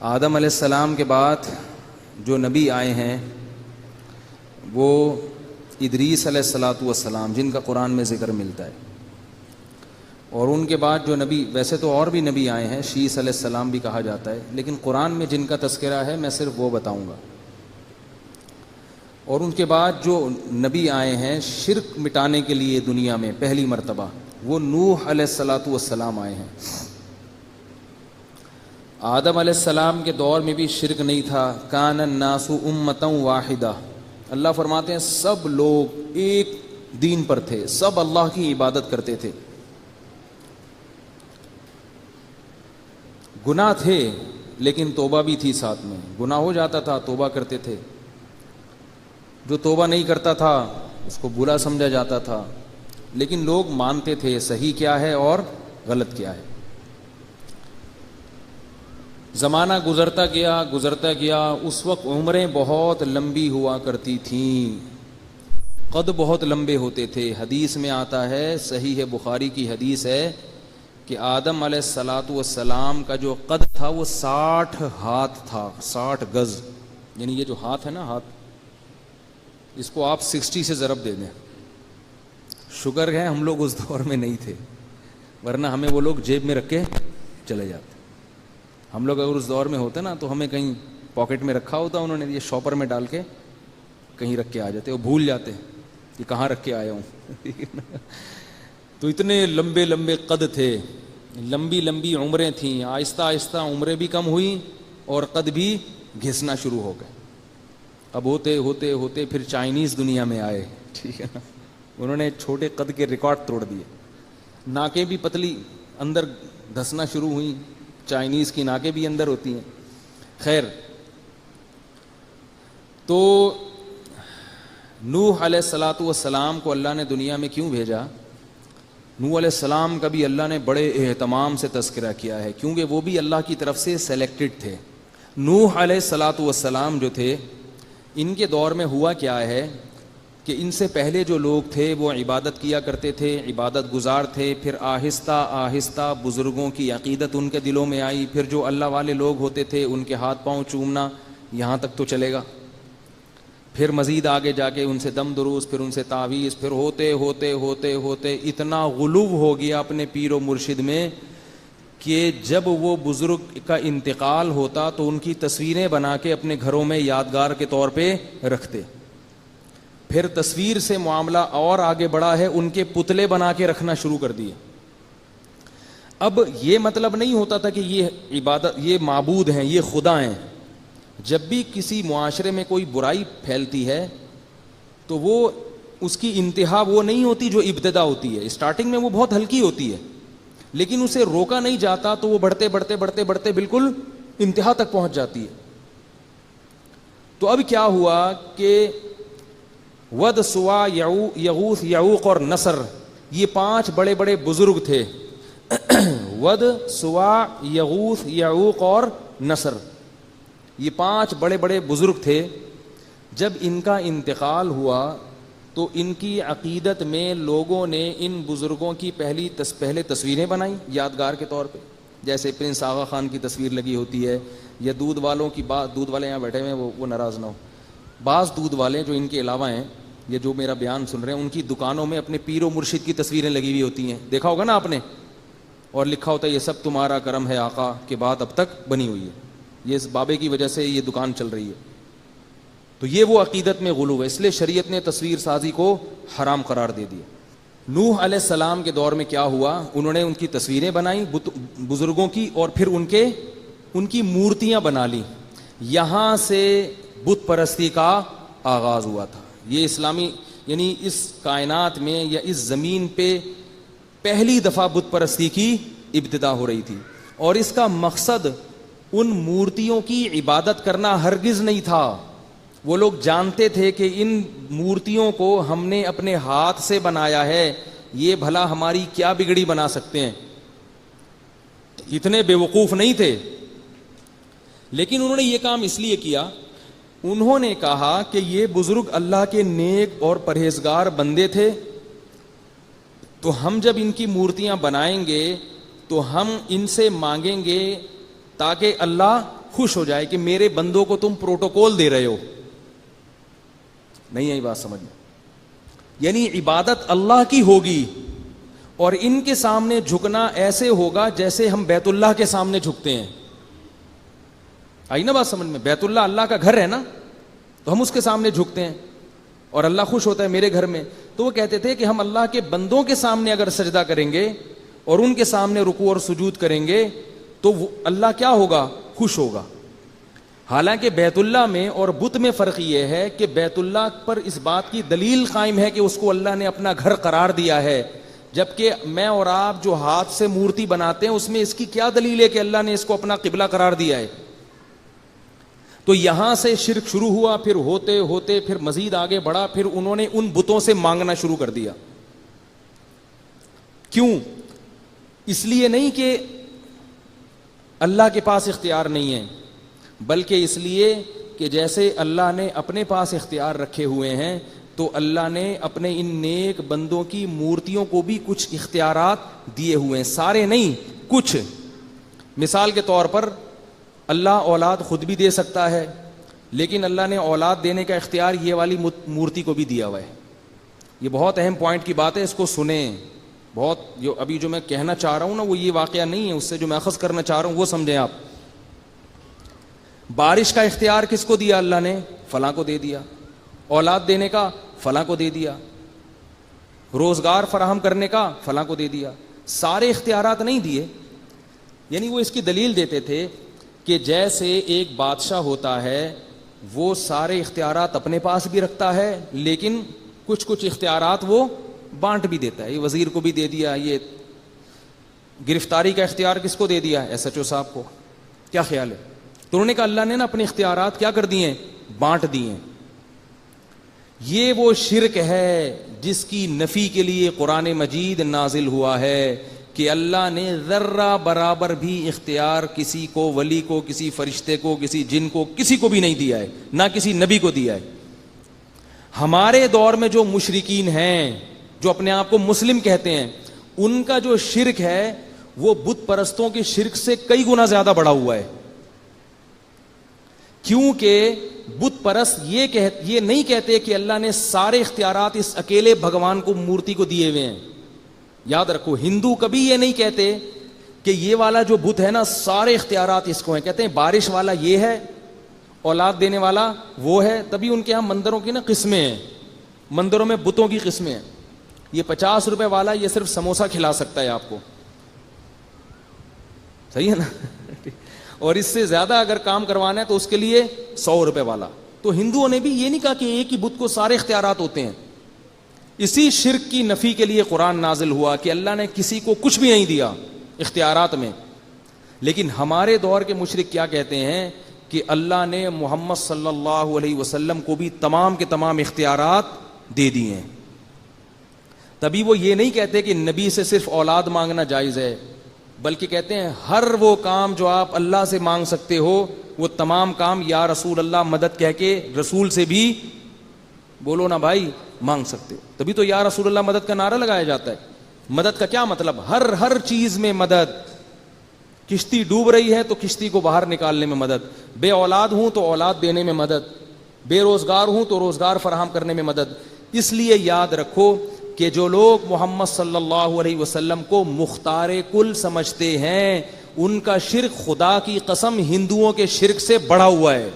آدم علیہ السلام کے بعد جو نبی آئے ہیں وہ ادریس علیہ الصلاۃ والسلام، جن کا قرآن میں ذکر ملتا ہے، اور ان کے بعد جو نبی، ویسے تو اور بھی نبی آئے ہیں، شیس علیہ السلام بھی کہا جاتا ہے، لیکن قرآن میں جن کا تذکرہ ہے میں صرف وہ بتاؤں گا۔ اور ان کے بعد جو نبی آئے ہیں شرک مٹانے کے لیے دنیا میں پہلی مرتبہ، وہ نوح علیہ الصلاۃ والسلام آئے ہیں۔ آدم علیہ السلام کے دور میں بھی شرک نہیں تھا، کان الناس امۃ واحدہ، اللہ فرماتے ہیں سب لوگ ایک دین پر تھے، سب اللہ کی عبادت کرتے تھے۔ گناہ تھے لیکن توبہ بھی تھی ساتھ میں، گناہ ہو جاتا تھا توبہ کرتے تھے، جو توبہ نہیں کرتا تھا اس کو برا سمجھا جاتا تھا، لیکن لوگ مانتے تھے صحیح کیا ہے اور غلط کیا ہے۔ زمانہ گزرتا گیا، اس وقت عمریں بہت لمبی ہوا کرتی تھیں، قد بہت لمبے ہوتے تھے۔ حدیث میں آتا ہے، صحیح بخاری کی حدیث ہے کہ آدم علیہ الصلاۃ والسلام کا جو قد تھا وہ 60 ہاتھ تھا، 60 گز، یعنی یہ جو ہاتھ ہے نا، ہاتھ، اس کو آپ 60 سے ضرب دے دیں۔ شکر ہے ہم لوگ اس دور میں نہیں تھے، ورنہ ہمیں وہ لوگ جیب میں رکھ کے چلے جاتے۔ ہم لوگ اگر اس دور میں ہوتے نا تو ہمیں کہیں پاکٹ میں رکھا ہوتا، انہوں نے یہ شاپر میں ڈال کے کہیں رکھ کے آ جاتے، وہ بھول جاتے کہ کہاں رکھ کے آیا ہوں۔ تو اتنے لمبے لمبے قد تھے، لمبی لمبی عمریں تھیں، آہستہ آہستہ عمریں بھی کم ہوئیں اور قد بھی گھسنا شروع ہو گئے۔ اب ہوتے ہوتے ہوتے پھر چائنیز دنیا میں آئے، ٹھیک ہے نا، انہوں نے چھوٹے قد کے ریکارڈ توڑ دیے، ناکیں بھی پتلی اندر دھسنا شروع ہوئیں، چائنیز کی ناکیں بھی اندر ہوتی ہیں۔ خیر، تو نوح علیہ الصلاۃ والسلام کو اللہ نے دنیا میں کیوں بھیجا؟ نوح علیہ السلام کا بھی اللہ نے بڑے اہتمام سے تذکرہ کیا ہے، کیونکہ وہ بھی اللہ کی طرف سے سلیکٹڈ تھے۔ نوح علیہ الصلاۃ والسلام جو تھے، ان کے دور میں ہوا کیا ہے کہ ان سے پہلے جو لوگ تھے وہ عبادت کیا کرتے تھے، عبادت گزار تھے، پھر آہستہ آہستہ بزرگوں کی عقیدت ان کے دلوں میں آئی، پھر جو اللہ والے لوگ ہوتے تھے ان کے ہاتھ پاؤں چومنا، یہاں تک تو چلے گا، پھر مزید آگے جا کے ان سے دم دروس، پھر ان سے تعویذ، پھر ہوتے ہوتے ہوتے ہوتے اتنا غلو ہو گیا اپنے پیر و مرشد میں کہ جب وہ بزرگ کا انتقال ہوتا تو ان کی تصویریں بنا کے اپنے گھروں میں یادگار کے طور پہ رکھتے۔ پھر تصویر سے معاملہ اور آگے بڑھا ہے، ان کے پتلے بنا کے رکھنا شروع کر دیے۔ اب یہ مطلب نہیں ہوتا تھا کہ یہ عبادت، یہ معبود ہیں، یہ خدا ہیں۔ جب بھی کسی معاشرے میں کوئی برائی پھیلتی ہے تو وہ اس کی انتہا وہ نہیں ہوتی جو ابتدا ہوتی ہے، اسٹارٹنگ میں وہ بہت ہلکی ہوتی ہے، لیکن اسے روکا نہیں جاتا تو وہ بڑھتے بڑھتے بڑھتے بڑھتے بالکل انتہا تک پہنچ جاتی ہے۔ تو اب کیا ہوا کہ ود، سوا، یغوث، یعوق اور نصر، یہ 5 بڑے بڑے بزرگ تھے۔ ود، سوا، یغوث، یعوق اور نصر، یہ 5 بڑے بڑے بزرگ تھے۔ جب ان کا انتقال ہوا تو ان کی عقیدت میں لوگوں نے ان بزرگوں کی پہلے تصویریں بنائیں یادگار کے طور پہ، جیسے پرنس آغا خان کی تصویر لگی ہوتی ہے، یا دودھ والوں کی بات، دودھ والے یہاں بیٹھے ہوئے ہیں وہ ناراض نہ ہو، بعض دودھ والے جو ان کے علاوہ ہیں، یہ جو میرا بیان سن رہے ہیں، ان کی دکانوں میں اپنے پیر و مرشد کی تصویریں لگی ہوئی ہوتی ہیں، دیکھا ہوگا نا آپ نے، اور لکھا ہوتا ہے یہ سب تمہارا کرم ہے آقا کے بعد اب تک بنی ہوئی ہے، یہ اس بابے کی وجہ سے یہ دکان چل رہی ہے۔ تو یہ وہ عقیدت میں غلو ہے، اس لیے شریعت نے تصویر سازی کو حرام قرار دے دیا۔ نوح علیہ السلام کے دور میں کیا ہوا، انہوں نے ان کی تصویریں بنائیں بزرگوں کی، اور پھر ان کی مورتیاں بنا لی، یہاں سے بت پرستی کا آغاز ہوا تھا۔ یہ اسلامی، یعنی اس کائنات میں یا اس زمین پہ پہلی دفعہ بت پرستی کی ابتدا ہو رہی تھی، اور اس کا مقصد ان مورتیوں کی عبادت کرنا ہرگز نہیں تھا۔ وہ لوگ جانتے تھے کہ ان مورتیوں کو ہم نے اپنے ہاتھ سے بنایا ہے، یہ بھلا ہماری کیا بگڑی بنا سکتے ہیں، اتنے بے وقوف نہیں تھے۔ لیکن انہوں نے یہ کام اس لیے کیا، انہوں نے کہا کہ یہ بزرگ اللہ کے نیک اور پرہیزگار بندے تھے، تو ہم جب ان کی مورتیاں بنائیں گے تو ہم ان سے مانگیں گے تاکہ اللہ خوش ہو جائے کہ میرے بندوں کو تم پروٹوکول دے رہے ہو. نہیں آئی بات سمجھ میں؟ یعنی عبادت اللہ کی ہوگی اور ان کے سامنے جھکنا ایسے ہوگا جیسے ہم بیت اللہ کے سامنے جھکتے ہیں. آئی نا بات سمجھ میں؟ بیت اللہ اللہ کا گھر ہے نا, تو ہم اس کے سامنے جھکتے ہیں اور اللہ خوش ہوتا ہے میرے گھر میں. تو وہ کہتے تھے کہ ہم اللہ کے بندوں کے سامنے اگر سجدہ کریں گے اور ان کے سامنے رکوع اور سجود کریں گے تو اللہ کیا ہوگا؟ خوش ہوگا. حالانکہ بیت اللہ میں اور بت میں فرق یہ ہے کہ بیت اللہ پر اس بات کی دلیل قائم ہے کہ اس کو اللہ نے اپنا گھر قرار دیا ہے, جبکہ میں اور آپ جو ہاتھ سے مورتی بناتے ہیں اس میں اس کی کیا دلیل ہے کہ اللہ نے اس کو اپنا قبلہ قرار دیا ہے؟ تو یہاں سے شرک شروع ہوا, پھر ہوتے ہوتے پھر مزید آگے بڑھا, پھر انہوں نے ان بتوں سے مانگنا شروع کر دیا. کیوں؟ اس لیے نہیں کہ اللہ کے پاس اختیار نہیں ہے, بلکہ اس لیے کہ جیسے اللہ نے اپنے پاس اختیار رکھے ہوئے ہیں تو اللہ نے اپنے ان نیک بندوں کی مورتیوں کو بھی کچھ اختیارات دیے ہوئے ہیں, سارے نہیں کچھ. مثال کے طور پر اللہ اولاد خود بھی دے سکتا ہے, لیکن اللہ نے اولاد دینے کا اختیار یہ والی مورتی کو بھی دیا ہوا ہے. یہ بہت اہم پوائنٹ کی بات ہے, اس کو سنیں. بہت جو میں کہنا چاہ رہا ہوں نا وہ یہ واقعہ نہیں ہے, اس سے جو میں اخذ کرنا چاہ رہا ہوں وہ سمجھیں آپ. بارش کا اختیار کس کو دیا؟ اللہ نے فلاں کو دے دیا. اولاد دینے کا فلاں کو دے دیا. روزگار فراہم کرنے کا فلاں کو دے دیا. سارے اختیارات نہیں دیے. یعنی وہ اس کی دلیل دیتے تھے کہ جیسے ایک بادشاہ ہوتا ہے وہ سارے اختیارات اپنے پاس بھی رکھتا ہے, لیکن کچھ اختیارات وہ بانٹ بھی دیتا ہے. یہ وزیر کو بھی دے دیا, یہ گرفتاری کا اختیار کس کو دے دیا؟ ایس ایچ او صاحب کو. کیا خیال ہے؟ تو انہوں نے کہا اللہ نے نا اپنے اختیارات کیا کر دیے؟ بانٹ دیے. یہ وہ شرک ہے جس کی نفی کے لیے قرآن مجید نازل ہوا ہے کہ اللہ نے ذرہ برابر بھی اختیار کسی کو, ولی کو, کسی فرشتے کو, کسی جن کو, کسی کو بھی نہیں دیا ہے, نہ کسی نبی کو دیا ہے. ہمارے دور میں جو مشرکین ہیں جو اپنے آپ کو مسلم کہتے ہیں, ان کا جو شرک ہے وہ بت پرستوں کے شرک سے کئی گنا زیادہ بڑا ہوا ہے. کیونکہ بت پرست یہ نہیں کہتے کہ اللہ نے سارے اختیارات اس اکیلے بھگوان کو, مورتی کو دیے ہوئے ہیں. یاد رکھو, ہندو کبھی یہ نہیں کہتے کہ یہ والا جو بت ہے نا سارے اختیارات اس کو ہیں. کہتے ہیں بارش والا یہ ہے, اولاد دینے والا وہ ہے. تبھی ان کے ہاں مندروں کی نا قسمیں ہیں, مندروں میں بتوں کی قسمیں ہیں. یہ 50 روپے والا یہ صرف سموسہ کھلا سکتا ہے آپ کو, صحیح ہے نا, اور اس سے زیادہ اگر کام کروانا ہے تو اس کے لیے 100 روپے والا. تو ہندوؤں نے بھی یہ نہیں کہا کہ ایک ہی بت کو سارے اختیارات ہوتے ہیں. اسی شرک کی نفی کے لیے قرآن نازل ہوا کہ اللہ نے کسی کو کچھ بھی نہیں دیا اختیارات میں. لیکن ہمارے دور کے مشرک کیا کہتے ہیں کہ اللہ نے محمد صلی اللہ علیہ وسلم کو بھی تمام کے تمام اختیارات دے دیے ہیں. تبھی وہ یہ نہیں کہتے کہ نبی سے صرف اولاد مانگنا جائز ہے, بلکہ کہتے ہیں ہر وہ کام جو آپ اللہ سے مانگ سکتے ہو وہ تمام کام یا رسول اللہ مدد کہہ کے رسول سے بھی بولو نا بھائی مانگ سکتے ہو. تبھی تو یا رسول اللہ مدد کا نعرہ لگایا جاتا ہے. مدد کا کیا مطلب؟ ہر چیز میں مدد. کشتی ڈوب رہی ہے تو کشتی کو باہر نکالنے میں مدد, بے اولاد ہوں تو اولاد دینے میں مدد, بے روزگار ہوں تو روزگار فراہم کرنے میں مدد. اس لیے یاد رکھو کہ جو لوگ محمد صلی اللہ علیہ وسلم کو مختار کل سمجھتے ہیں ان کا شرک خدا کی قسم ہندوؤں کے شرک سے بڑا ہوا ہے.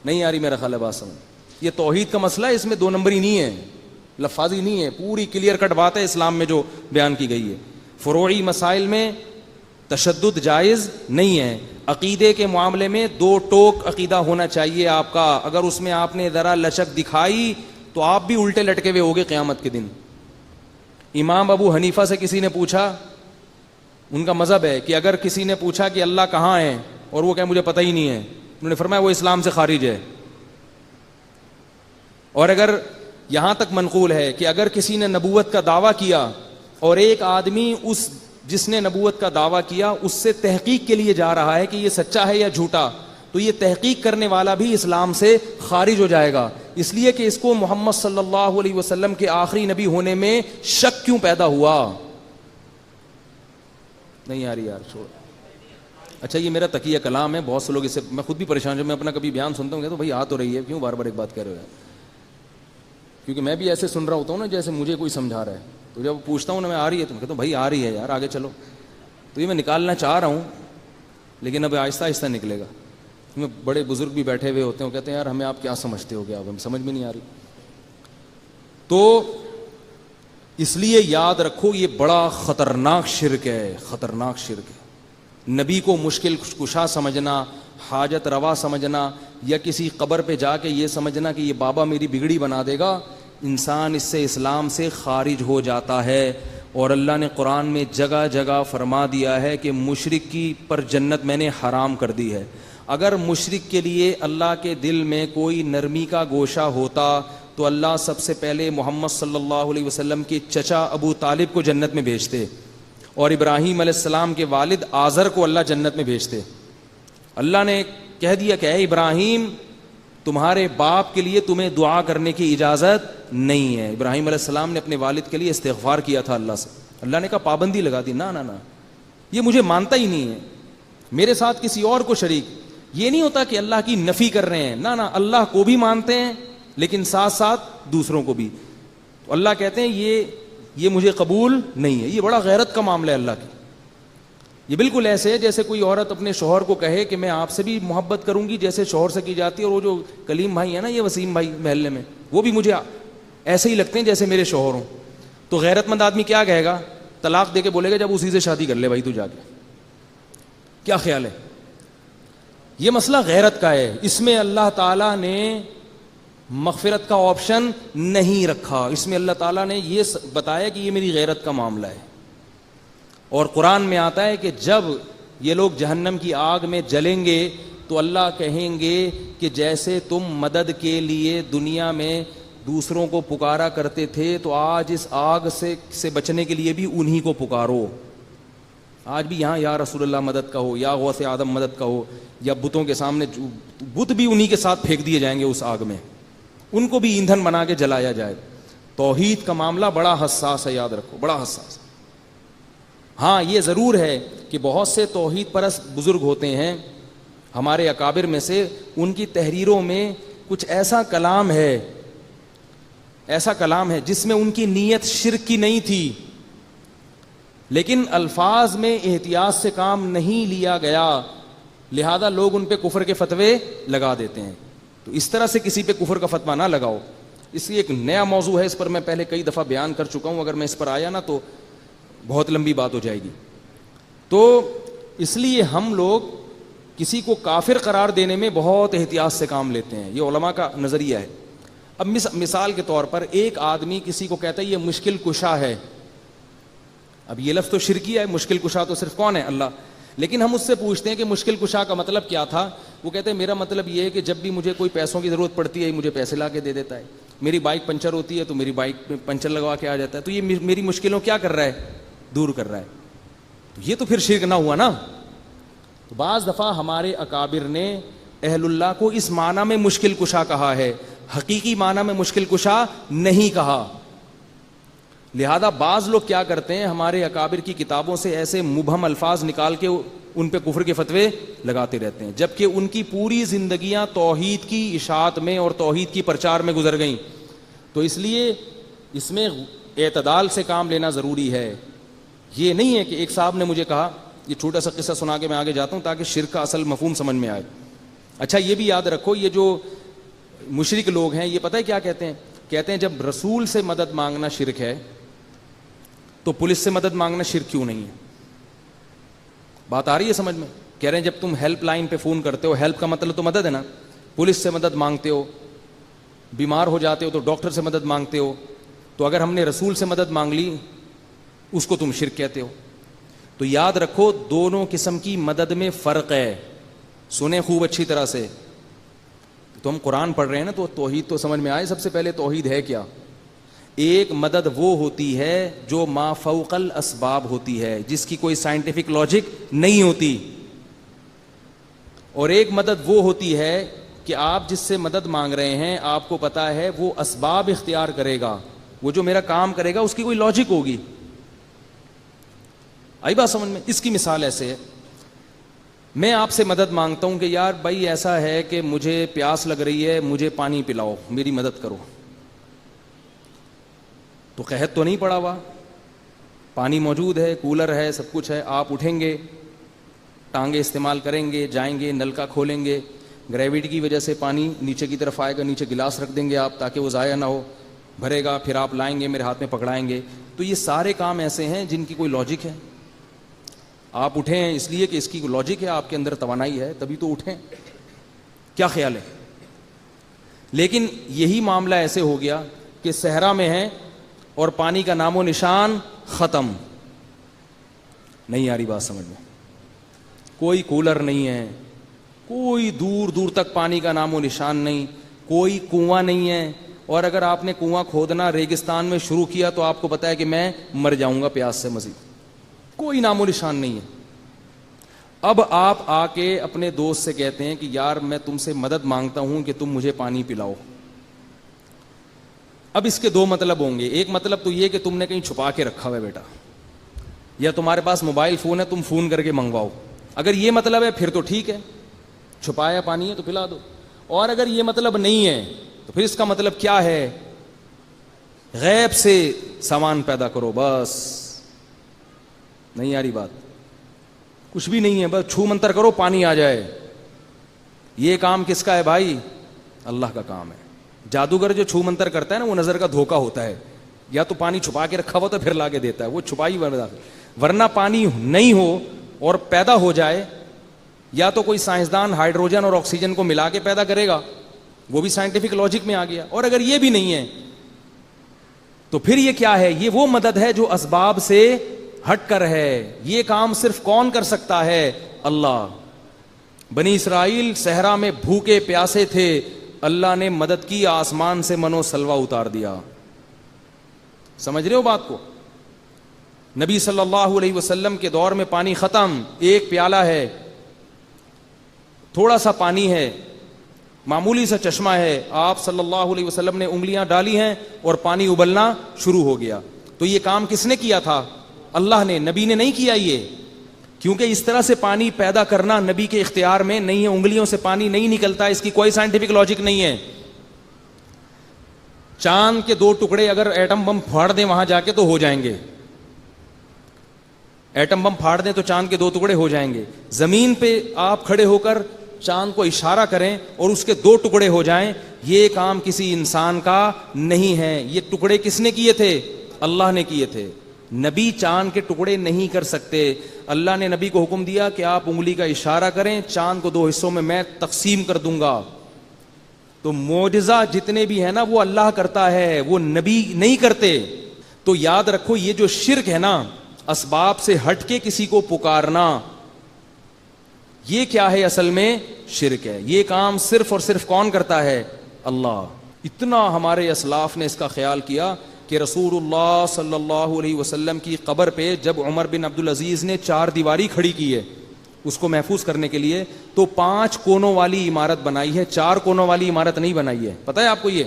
نہیں آ رہی میرا خیال ہے بات سمجھ؟ یہ توحید کا مسئلہ ہے, اس میں 2 نمبری نہیں ہے, لفاظی نہیں ہے, پوری کلیئر کٹ بات ہے اسلام میں جو بیان کی گئی ہے. فروعی مسائل میں تشدد جائز نہیں ہے. عقیدے کے معاملے میں 2 ٹوک عقیدہ ہونا چاہیے آپ کا. اگر اس میں آپ نے ذرا لچک دکھائی تو آپ بھی الٹے لٹکے ہوئے ہوگے قیامت کے دن. امام ابو حنیفہ سے کسی نے پوچھا, ان کا مذہب ہے کہ اگر کسی نے پوچھا کہ اللہ کہاں ہے اور وہ کہے مجھے پتہ ہی نہیں ہے, انہوں نے فرمایا وہ اسلام سے خارج ہے. اور اگر یہاں تک منقول ہے کہ اگر کسی نے نبوت کا دعویٰ کیا اور ایک آدمی اس جس نے نبوت کا دعویٰ کیا اس سے تحقیق کے لیے جا رہا ہے کہ یہ سچا ہے یا جھوٹا, تو یہ تحقیق کرنے والا بھی اسلام سے خارج ہو جائے گا. اس لیے کہ اس کو محمد صلی اللہ علیہ وسلم کے آخری نبی ہونے میں شک کیوں پیدا ہوا؟ نہیں آ رہی یار, چھوڑ. اچھا یہ میرا تقیہ کلام ہے, بہت سے لوگ اس سے, میں خود بھی پریشان ہوں, میں اپنا کبھی بیان سنتا ہوں کہ تو بھائی آ تو رہی ہے, کیوں بار بار ایک بات کہہ رہے ہو, کیونکہ میں بھی ایسے سن رہا ہوتا ہوں نا جیسے مجھے کوئی سمجھا رہا ہے, تو جب پوچھتا ہوں نا میں آ رہی ہے, تو میں کہتا ہوں بھائی آ رہی ہے یار آگے چلو. تو یہ میں نکالنا چاہ رہا ہوں لیکن اب آہستہ آہستہ نکلے گا. بڑے بزرگ بھی بیٹھے ہوئے ہوتے ہیں, وہ کہتے ہیں یار ہمیں آپ کیا سمجھتے ہو, کیا اب ہم سمجھ میں نہیں آ رہی. تو اس لیے یاد رکھو یہ بڑا خطرناک شرک ہے, خطرناک شرک ہے. نبی کو مشکل کشا سمجھنا, حاجت روا سمجھنا, یا کسی قبر پہ جا کے یہ سمجھنا کہ یہ بابا میری بگڑی بنا دے گا, انسان اس سے اسلام سے خارج ہو جاتا ہے. اور اللہ نے قرآن میں جگہ جگہ فرما دیا ہے کہ مشرک کی پر جنت میں نے حرام کر دی ہے. اگر مشرک کے لیے اللہ کے دل میں کوئی نرمی کا گوشہ ہوتا تو اللہ سب سے پہلے محمد صلی اللہ علیہ وسلم کے چچا ابو طالب کو جنت میں بھیجتے, اور ابراہیم علیہ السلام کے والد آزر کو اللہ جنت میں بھیجتے. اللہ نے کہہ دیا کہ اے ابراہیم تمہارے باپ کے لیے تمہیں دعا کرنے کی اجازت نہیں ہے. ابراہیم علیہ السلام نے اپنے والد کے لیے استغفار کیا تھا اللہ سے. اللہ نے کہا پابندی لگا دی, نہ نہ نہ, یہ مجھے مانتا ہی نہیں ہے, میرے ساتھ کسی اور کو شریک. یہ نہیں ہوتا کہ اللہ کی نفی کر رہے ہیں, نہ نہ, اللہ کو بھی مانتے ہیں لیکن ساتھ ساتھ دوسروں کو بھی. تو اللہ کہتے ہیں یہ مجھے قبول نہیں ہے. یہ بڑا غیرت کا معاملہ ہے اللہ کی. یہ بالکل ایسے ہے جیسے کوئی عورت اپنے شوہر کو کہے کہ میں آپ سے بھی محبت کروں گی جیسے شوہر سے کی جاتی ہے, اور وہ جو کلیم بھائی ہیں نا, یہ وسیم بھائی محلے میں, وہ بھی مجھے ایسے ہی لگتے ہیں جیسے میرے شوہر ہوں. تو غیرت مند آدمی کیا کہے گا, طلاق دے کے بولے گا جب اسی سے شادی کر لے بھائی تو جا کے. کیا خیال ہے؟ یہ مسئلہ غیرت کا ہے, اس میں اللہ تعالیٰ نے مغفرت کا آپشن نہیں رکھا. اس میں اللہ تعالیٰ نے یہ بتایا کہ یہ میری غیرت کا معاملہ ہے. اور قرآن میں آتا ہے کہ جب یہ لوگ جہنم کی آگ میں جلیں گے تو اللہ کہیں گے کہ جیسے تم مدد کے لیے دنیا میں دوسروں کو پکارا کرتے تھے تو آج اس آگ سے بچنے کے لیے بھی انہی کو پکارو. آج بھی یہاں یا رسول اللہ مدد کا ہو, یا غوث آدم مدد کا ہو, یا بتوں کے سامنے, بت بھی انہی کے ساتھ پھینک دیے جائیں گے اس آگ میں, ان کو بھی ایندھن بنا کے جلایا جائے. توحید کا معاملہ بڑا حساس ہے, یاد رکھو, بڑا حساس. ہاں یہ ضرور ہے کہ بہت سے توحید پرست بزرگ ہوتے ہیں ہمارے اکابر میں سے, ان کی تحریروں میں کچھ ایسا کلام ہے جس میں ان کی نیت شرک کی نہیں تھی, لیکن الفاظ میں احتیاط سے کام نہیں لیا گیا, لہذا لوگ ان پہ کفر کے فتوے لگا دیتے ہیں. تو اس طرح سے کسی پہ کفر کا فتویٰ نہ لگاؤ. اس لیے ایک نیا موضوع ہے, اس پر میں پہلے کئی دفعہ بیان کر چکا ہوں, اگر میں اس پر آیا نا تو بہت لمبی بات ہو جائے گی. تو اس لیے ہم لوگ کسی کو کافر قرار دینے میں بہت احتیاط سے کام لیتے ہیں, یہ علماء کا نظریہ ہے. اب مثال کے طور پر ایک آدمی کسی کو کہتا ہے یہ مشکل کشا ہے. اب یہ لفظ تو شرکی ہے, مشکل کشا تو صرف کون ہے, اللہ. لیکن ہم اس سے پوچھتے ہیں کہ مشکل کشا کا مطلب کیا تھا, وہ کہتے ہیں میرا مطلب یہ ہے کہ جب بھی مجھے کوئی پیسوں کی ضرورت پڑتی ہے مجھے پیسے لا کے دے دیتا ہے, میری بائک پنچر ہوتی ہے تو میری بائک میں پنچر لگوا کے آ جاتا ہے, تو یہ میری مشکلوں کیا کر رہا ہے, دور کر رہا ہے. تو یہ تو پھر شرک نہ ہوا نا. تو بعض دفعہ ہمارے اکابر نے اہل اللہ کو اس معنی میں مشکل کشا کہا ہے, حقیقی معنی میں مشکل کشا نہیں کہا. لہذا بعض لوگ کیا کرتے ہیں, ہمارے اکابر کی کتابوں سے ایسے مبہم الفاظ نکال کے ان پہ کفر کے فتوے لگاتے رہتے ہیں, جبکہ ان کی پوری زندگیاں توحید کی اشاعت میں اور توحید کی پرچار میں گزر گئیں. تو اس لیے اس میں اعتدال سے کام لینا ضروری ہے. یہ نہیں ہے کہ ایک صاحب نے مجھے کہا, یہ چھوٹا سا قصہ سنا کے میں آگے جاتا ہوں تاکہ شرک کا اصل مفہوم سمجھ میں آئے. اچھا یہ بھی یاد رکھو, یہ جو مشرک لوگ ہیں یہ پتہ ہے کیا کہتے ہیں, کہتے ہیں جب رسول سے مدد مانگنا شرک ہے تو پولیس سے مدد مانگنا شرک کیوں نہیں ہے. بات آ رہی ہے سمجھ میں؟ کہہ رہے ہیں جب تم ہیلپ لائن پہ فون کرتے ہو, ہیلپ کا مطلب تو مدد ہے نا, پولیس سے مدد مانگتے ہو, بیمار ہو جاتے ہو تو ڈاکٹر سے مدد مانگتے ہو, تو اگر ہم نے رسول سے مدد مانگ لی اس کو تم شرک کہتے ہو. تو یاد رکھو دونوں قسم کی مدد میں فرق ہے, سنیں خوب اچھی طرح سے. تو ہم قرآن پڑھ رہے ہیں نا, تو توحید تو سمجھ میں آئے. سب سے پہلے توحید ہے کیا؟ ایک مدد وہ ہوتی ہے جو ما فوق الاسباب ہوتی ہے, جس کی کوئی سائنٹیفک لاجک نہیں ہوتی, اور ایک مدد وہ ہوتی ہے کہ آپ جس سے مدد مانگ رہے ہیں آپ کو پتا ہے وہ اسباب اختیار کرے گا, وہ جو میرا کام کرے گا اس کی کوئی لاجک ہوگی. آئی بات سمجھ میں؟ اس کی مثال ایسے ہے, میں آپ سے مدد مانگتا ہوں کہ یار بھائی ایسا ہے کہ مجھے پیاس لگ رہی ہے, مجھے پانی پلاؤ, میری مدد کرو, تو قحط تو نہیں پڑا ہوا, پانی موجود ہے, کولر ہے, سب کچھ ہے. آپ اٹھیں گے, ٹانگیں استعمال کریں گے, جائیں گے, نلکا کھولیں گے, گریویٹی کی وجہ سے پانی نیچے کی طرف آئے گا, نیچے گلاس رکھ دیں گے آپ تاکہ وہ ضائع نہ ہو, بھرے گا, پھر آپ لائیں گے, میرے ہاتھ میں پکڑائیں گے. تو یہ سارے کام ایسے ہیں جن کی کوئی لاجک ہے. آپ اٹھے ہیں اس لیے کہ اس کی لاجک ہے, آپ کے اندر توانائی ہے, تبھی تو اٹھیں. کیا خیال ہے؟ لیکن یہی معاملہ ایسے ہو گیا کہ صحرا میں ہیں اور پانی کا نام و نشان ختم. نہیں آ رہی بات سمجھ میں؟ کوئی کولر نہیں ہے, کوئی دور دور تک پانی کا نام و نشان نہیں, کوئی کنواں نہیں ہے, اور اگر آپ نے کنواں کھودنا ریگستان میں شروع کیا تو آپ کو پتا ہے کہ میں مر جاؤں گا پیاس سے, مزید کوئی نام و نشان نہیں ہے. اب آپ آ کے اپنے دوست سے کہتے ہیں کہ یار میں تم سے مدد مانگتا ہوں کہ تم مجھے پانی پلاؤ. اب اس کے دو مطلب ہوں گے. ایک مطلب تو یہ کہ تم نے کہیں چھپا کے رکھا ہوا ہے بیٹا, یا تمہارے پاس موبائل فون ہے, تم فون کر کے منگواؤ. اگر یہ مطلب ہے پھر تو ٹھیک ہے, چھپایا پانی ہے تو پلا دو. اور اگر یہ مطلب نہیں ہے تو پھر اس کا مطلب کیا ہے؟ غیب سے سامان پیدا کرو بس. نہیں آ رہی بات؟ کچھ بھی نہیں ہے, بس چھو منتر کرو پانی آ جائے. یہ کام کس کا ہے بھائی؟ اللہ کا کام ہے. جادوگر جو چھو منتر کرتا ہے نا, وہ نظر کا دھوکا ہوتا ہے. یا تو پانی چھپا کے رکھا ہوا تو پھر لا کے دیتا ہے, وہ چھپائی ورنہ پانی نہیں ہو اور پیدا ہو جائے, یا تو کوئی سائنسدان ہائیڈروجن اور آکسیجن کو ملا کے پیدا کرے گا, وہ بھی سائنٹیفک لاجک میں آ گیا. اور اگر یہ بھی نہیں ہے تو پھر یہ کیا ہے؟ یہ وہ مدد ہے جو اسباب سے ہٹ کر ہے. یہ کام صرف کون کر سکتا ہے؟ اللہ. بنی اسرائیل صحرا میں بھوکے پیاسے تھے, اللہ نے مدد کی, آسمان سے منو سلوا اتار دیا. سمجھ رہے ہو بات کو؟ نبی صلی اللہ علیہ وسلم کے دور میں پانی ختم, ایک پیالہ ہے, تھوڑا سا پانی ہے, معمولی سا چشمہ ہے, آپ صلی اللہ علیہ وسلم نے انگلیاں ڈالی ہیں اور پانی ابلنا شروع ہو گیا. تو یہ کام کس نے کیا تھا؟ اللہ نے. نبی نے نہیں کیا یہ, کیونکہ اس طرح سے پانی پیدا کرنا نبی کے اختیار میں نہیں ہے. انگلیوں سے پانی نہیں نکلتا, اس کی کوئی سائنٹیفک لاجک نہیں ہے. چاند کے 2 ٹکڑے اگر ایٹم بم پھاڑ دیں وہاں جا کے تو ہو جائیں گے. ایٹم بم پھاڑ دیں تو چاند کے 2 ٹکڑے ہو جائیں گے. زمین پہ آپ کھڑے ہو کر چاند کو اشارہ کریں اور اس کے 2 ٹکڑے ہو جائیں, یہ کام کسی انسان کا نہیں ہے. یہ ٹکڑے کس نے کیے تھے؟ اللہ نے کیے تھے. نبی چاند کے ٹکڑے نہیں کر سکتے. اللہ نے نبی کو حکم دیا کہ آپ انگلی کا اشارہ کریں, چاند کو 2 حصوں میں تقسیم کر دوں گا. تو معجزہ جتنے بھی ہیں نا وہ اللہ کرتا ہے, وہ نبی نہیں کرتے. تو یاد رکھو, یہ جو شرک ہے نا, اسباب سے ہٹ کے کسی کو پکارنا, یہ کیا ہے؟ اصل میں شرک ہے. یہ کام صرف اور صرف کون کرتا ہے؟ اللہ. اتنا ہمارے اسلاف نے اس کا خیال کیا کہ رسول اللہ صلی اللہ علیہ وسلم کی قبر پہ جب عمر بن عبدالعزیز نے 4 دیواری کھڑی کی ہے اس کو محفوظ کرنے کے لیے, تو 5 کونوں والی عمارت بنائی ہے, 4 کونوں والی عمارت نہیں بنائی ہے. پتہ ہے آپ کو؟ یہ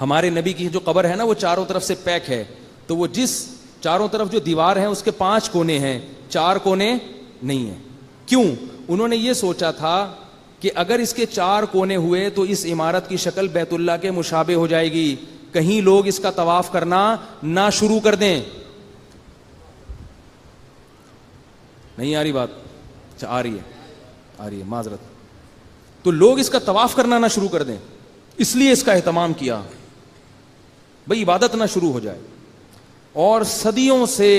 ہمارے نبی کی جو قبر ہے نا وہ چاروں طرف سے پیک ہے, تو وہ جس چاروں طرف جو دیوار ہے اس کے 5 کونے ہیں, 4 کونے نہیں ہیں. کیوں؟ انہوں نے یہ سوچا تھا کہ اگر اس کے 4 کونے ہوئے تو اس عمارت کی شکل بیت اللہ کے مشابہ ہو جائے گی, کہیں لوگ اس کا طواف کرنا نہ شروع کر دیں. نہیں آ رہی بات؟ اچھا آ رہی ہے, معذرت. تو لوگ اس کا طواف کرنا نہ شروع کر دیں, اس لیے اس کا اہتمام کیا, بھئی عبادت نہ شروع ہو جائے. اور صدیوں سے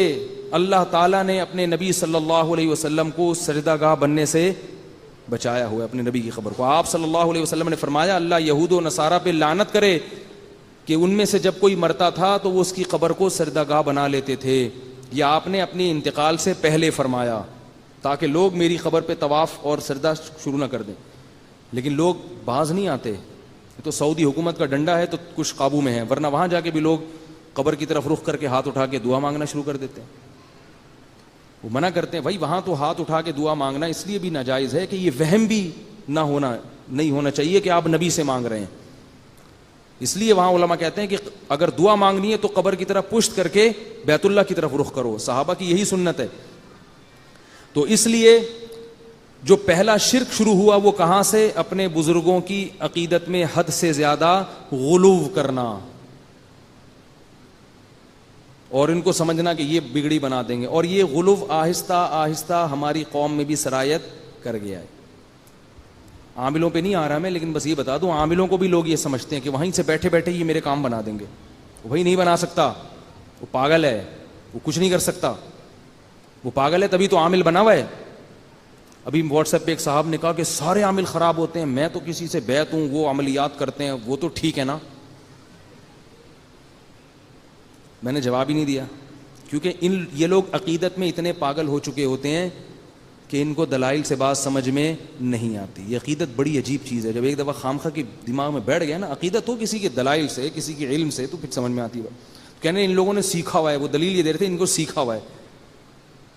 اللہ تعالیٰ نے اپنے نبی صلی اللہ علیہ وسلم کو سجدہ گاہ بننے سے بچایا ہوا ہے, اپنے نبی کی قبر کو. آپ صلی اللہ علیہ وسلم نے فرمایا اللہ یہود و نصارہ پہ لعنت کرے کہ ان میں سے جب کوئی مرتا تھا تو وہ اس کی قبر کو سجدہ گاہ بنا لیتے تھے. یہ آپ نے اپنی انتقال سے پہلے فرمایا تاکہ لوگ میری قبر پہ طواف اور سجدہ شروع نہ کر دیں. لیکن لوگ باز نہیں آتے, تو سعودی حکومت کا ڈنڈا ہے تو کچھ قابو میں ہے, ورنہ وہاں جا کے بھی لوگ قبر کی طرف رخ کر کے ہاتھ اٹھا کے دعا مانگنا شروع کر دیتے ہیں. وہ منع کرتے ہیں بھائی وہاں تو ہاتھ اٹھا کے دعا مانگنا اس لیے بھی ناجائز ہے کہ یہ وہم بھی نہیں ہونا چاہیے کہ آپ نبی سے مانگ رہے ہیں. اس لیے وہاں علماء کہتے ہیں کہ اگر دعا مانگنی ہے تو قبر کی طرف پشت کر کے بیت اللہ کی طرف رخ کرو, صحابہ کی یہی سنت ہے. تو اس لیے جو پہلا شرک شروع ہوا وہ کہاں سے؟ اپنے بزرگوں کی عقیدت میں حد سے زیادہ غلو کرنا اور ان کو سمجھنا کہ یہ بگڑی بنا دیں گے، اور یہ غلو آہستہ آہستہ ہماری قوم میں بھی سرایت کر گیا ہے. عاملوں پہ نہیں آ رہا میں، لیکن بس یہ بتا دوں عاملوں کو بھی لوگ یہ سمجھتے ہیں کہ وہیں سے بیٹھے بیٹھے یہ میرے کام بنا دیں گے. وہی نہیں بنا سکتا، وہ پاگل ہے، وہ کچھ نہیں کر سکتا، وہ پاگل ہے تبھی تو عامل بنا ہوا ہے. ابھی واٹس ایپ پہ ایک صاحب نے کہا کہ سارے عامل خراب ہوتے ہیں، میں تو کسی سے بیعت ہوں، وہ عملیات کرتے ہیں، وہ تو ٹھیک ہے نا. میں نے جواب ہی نہیں دیا، کیونکہ یہ لوگ عقیدت میں اتنے پاگل ہو چکے ہوتے ہیں کہ ان کو دلائل سے بات سمجھ میں نہیں آتی. یہ عقیدت بڑی عجیب چیز ہے، جب ایک دفعہ خامخواہ کی دماغ میں بیٹھ گیا نا عقیدت ہو کسی کے دلائل سے، کسی کے علم سے، تو پھر سمجھ میں آتی ہے. کہنے ان لوگوں نے سیکھا ہوا ہے، وہ دلیل یہ دے رہے تھے ان کو سیکھا ہوا ہے.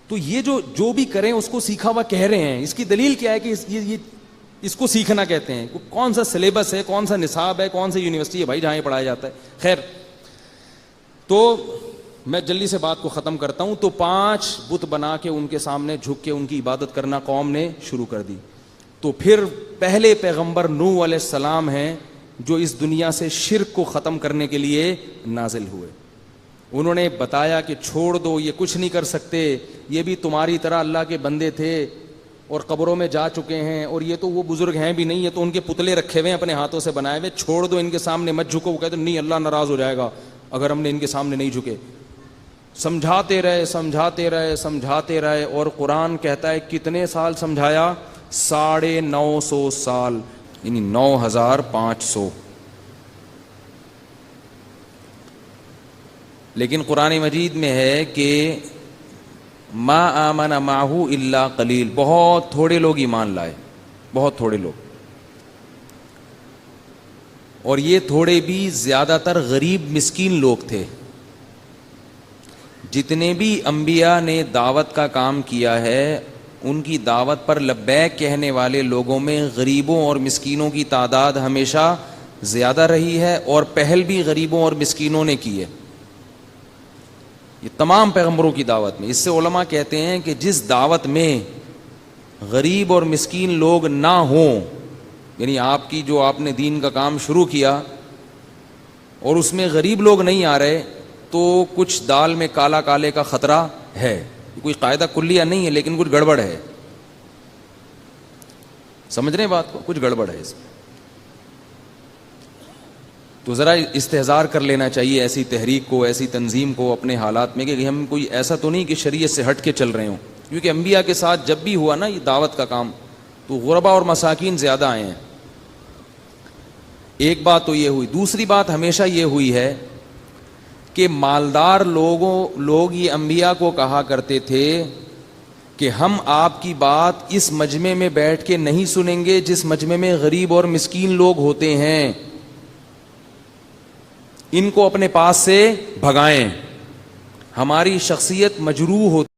تو یہ جو بھی کریں اس کو سیکھا ہوا کہہ رہے ہیں، اس کی دلیل کیا ہے کہ یہ اس کو سیکھنا کہتے ہیں؟ کون سا سلیبس ہے، کون سا نصاب ہے، کون سی یونیورسٹی ہے بھائی جہاں یہ پڑھایا جاتا ہے؟ خیر، تو میں جلدی سے بات کو ختم کرتا ہوں. تو 5 بت بنا کے ان کے سامنے جھک کے ان کی عبادت کرنا قوم نے شروع کر دی. تو پھر پہلے پیغمبر نوح علیہ السلام ہیں جو اس دنیا سے شرک کو ختم کرنے کے لیے نازل ہوئے. انہوں نے بتایا کہ چھوڑ دو، یہ کچھ نہیں کر سکتے، یہ بھی تمہاری طرح اللہ کے بندے تھے اور قبروں میں جا چکے ہیں، اور یہ تو وہ بزرگ ہیں بھی نہیں، یہ تو ان کے پتلے رکھے ہوئے ہیں اپنے ہاتھوں سے بنائے ہوئے، چھوڑ دو، ان کے سامنے مت جھکو. وہ کہتے نہیں اللہ ناراض ہو جائے گا اگر ہم نے ان کے سامنے نہیں جھکے. سمجھاتے رہے سمجھاتے رہے سمجھاتے رہے، اور قرآن کہتا ہے کتنے سال سمجھایا؟ 950 سال، یعنی 9500. لیکن قرآن مجید میں ہے کہ ما آمن معہ الا قلیل، بہت تھوڑے لوگ ایمان لائے، بہت تھوڑے لوگ، اور یہ تھوڑے بھی زیادہ تر غریب مسکین لوگ تھے. جتنے بھی انبیاء نے دعوت کا کام کیا ہے ان کی دعوت پر لبیک کہنے والے لوگوں میں غریبوں اور مسکینوں کی تعداد ہمیشہ زیادہ رہی ہے، اور پہل بھی غریبوں اور مسکینوں نے کی ہے. یہ تمام پیغمبروں کی دعوت میں. اس سے علماء کہتے ہیں کہ جس دعوت میں غریب اور مسکین لوگ نہ ہوں، یعنی آپ کی جو آپ نے دین کا کام شروع کیا اور اس میں غریب لوگ نہیں آ رہے، تو کچھ دال میں کالا کالے کا خطرہ ہے. کوئی قاعدہ کلیہ نہیں ہے لیکن کچھ گڑبڑ ہے. سمجھ رہے ہیں بات کو؟ کچھ گڑبڑ ہے اس میں. تو ذرا استحضار کر لینا چاہیے ایسی تحریک کو، ایسی تنظیم کو اپنے حالات میں، کہ ہم کوئی ایسا تو نہیں کہ شریعت سے ہٹ کے چل رہے ہوں. کیونکہ انبیاء کے ساتھ جب بھی ہوا نا یہ دعوت کا کام تو غربا اور مساکین زیادہ آئے ہیں. ایک بات تو یہ ہوئی. دوسری بات ہمیشہ یہ ہوئی ہے کہ مالدار لوگ یہ انبیاء کو کہا کرتے تھے کہ ہم آپ کی بات اس مجمع میں بیٹھ کے نہیں سنیں گے جس مجمع میں غریب اور مسکین لوگ ہوتے ہیں، ان کو اپنے پاس سے بھگائیں. ہماری شخصیت مجروح ہوتی